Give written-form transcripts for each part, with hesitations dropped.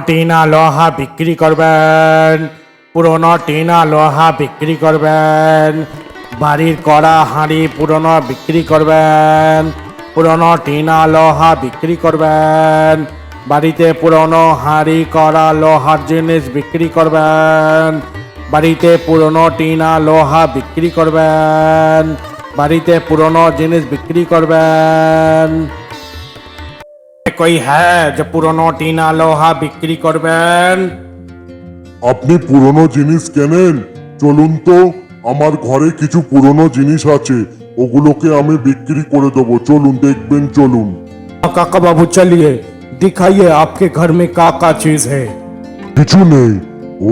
টিনা লোহা বিক্রি করবেন, পুরনো টিনা লোহা বিক্রি করবেন, বাড়ির কড়া হাঁড়ি পুরনো বিক্রি করবেন, পুরনো টিনা লোহা বিক্রি করবেন, বাড়িতে পুরনো হাঁড়ি কড়া লোহার জিনিস বিক্রি করবেন, বাড়িতে পুরনো টিনা লোহা বিক্রি করবেন, বাড়িতে পুরনো জিনিস বিক্রি করবেন। कोई है जो पुरानो टीना लोहा बिक्री करবেন? আপনি পুরনো জিনিস কেনেন? চলুন তো, আমার ঘরে কিছু পুরনো জিনিস আছে, ওগুলোকে আমি বিক্রি করে দেবো। চলুন, দেখবেন, চলুন। काका बाबू चलिए दिखाइए आपके घर में का चीज है। কিছু নেই,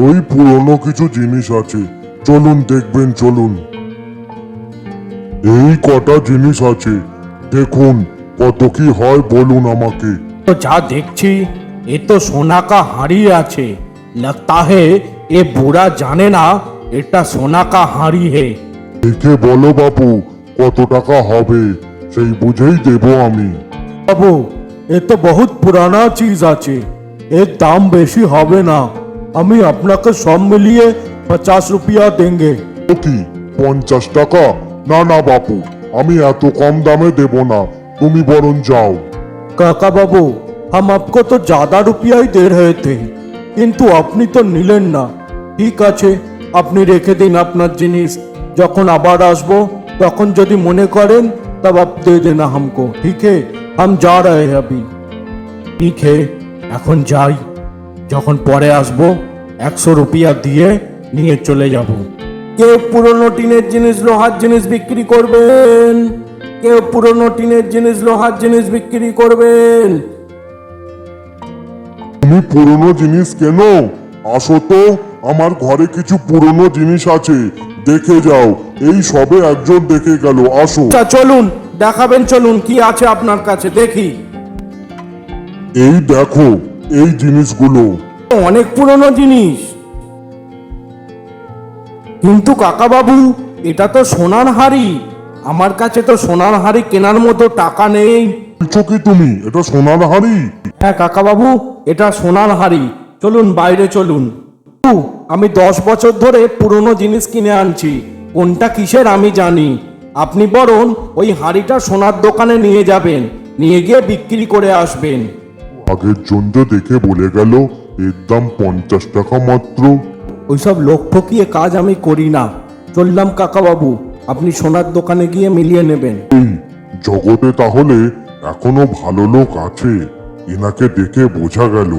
ওই পুরনো কিছু জিনিস আছে, চলুন দেখবেন, চলুন। এই কটা জিনিস আছে, দেখুন কত কি হয় বলুন আমাকে। तो जा देखছি ये तो सोना का हाड़ी আছে, लगता है ये बुरा जाने ना এটা সোনা का हाड़ी है। দেখে বলো বাপু, কত টাকা হবে, সেই বুঝেই দেবো আমি। বাবু এ তো বহুত পুরানা চিজ আছে, এর দাম বেশি হবে না, আমি আপনাকে সব মিলিয়ে 50 रुपया देंगे। ও কি 50 টাকা? না না বাপু, আমি এত কম দামে দেব না, তুমি বরং যাও। काका बाबू हम आपको तो ज्यादा रुपया ही दे रहे थे, কিন্তু আপনি তো নিলেন না। ঠিক আছে, আপনি রেখে দিন আপনার জিনিস, যখন আবার আসবো তখন যদি মনে করেন तब आप दे देना हमको। ठीक है, हम जा रहे हैं अभी। ठीक है, এখন যাই, যখন পরে আসবো 100 रुपया দিয়ে নিয়ে চলে যাব। কেউ পুরনো টিনের জিনিস লোহার জিনিস বিক্রি করবেন? কেউ পুরনো টিনের জিনিস লোহার জিনিস বিক্রি করবেন? তুমি পুরনো জিনিস কেন? আসো তো, আমার ঘরে কিছু পুরনো জিনিস আছে, দেখে যাও। এই সবে একজন দেখে গেল, আসো। আচ্ছা চলুন, দেখাবেন, চলুন কি আছে আপনার কাছে দেখি। এই দেখো, এই জিনিসগুলো। অনেক পুরনো জিনিস, কিন্তু কাকা বাবু এটা তো সোনার হাড়ি, আমার কাছে তো সোনার হাড়ি কেনার মতো টাকা নেই। বলছো কি তুমি, এটা সোনার হাড়ি? হ্যাঁ কাকা বাবু, এটা সোনার হাড়ি, চলুন বাইরে চলুন। আমি 10 বছর ধরে পুরনো জিনিস কিনে আনছি, কোনটা কিসের আমি জানি। আপনি বরং ওই হাড়িটা সোনার দোকানে নিয়ে যাবেন, নিয়ে গিয়ে বিক্রি করে আসবেন। আগের জন তো দেখে বলে গেল এর দাম 50 টাকা মাত্র। ওইসব লোক ঠকিয়ে কাজ আমি করি না। চললাম কাকা বাবু, আপনি সোনার দোকানে গিয়ে মিলিয়ে নেবেন। এই জগতে তাহলে এখনো ভালো লোক আছে, এনাকে দেখে বোঝা গেল।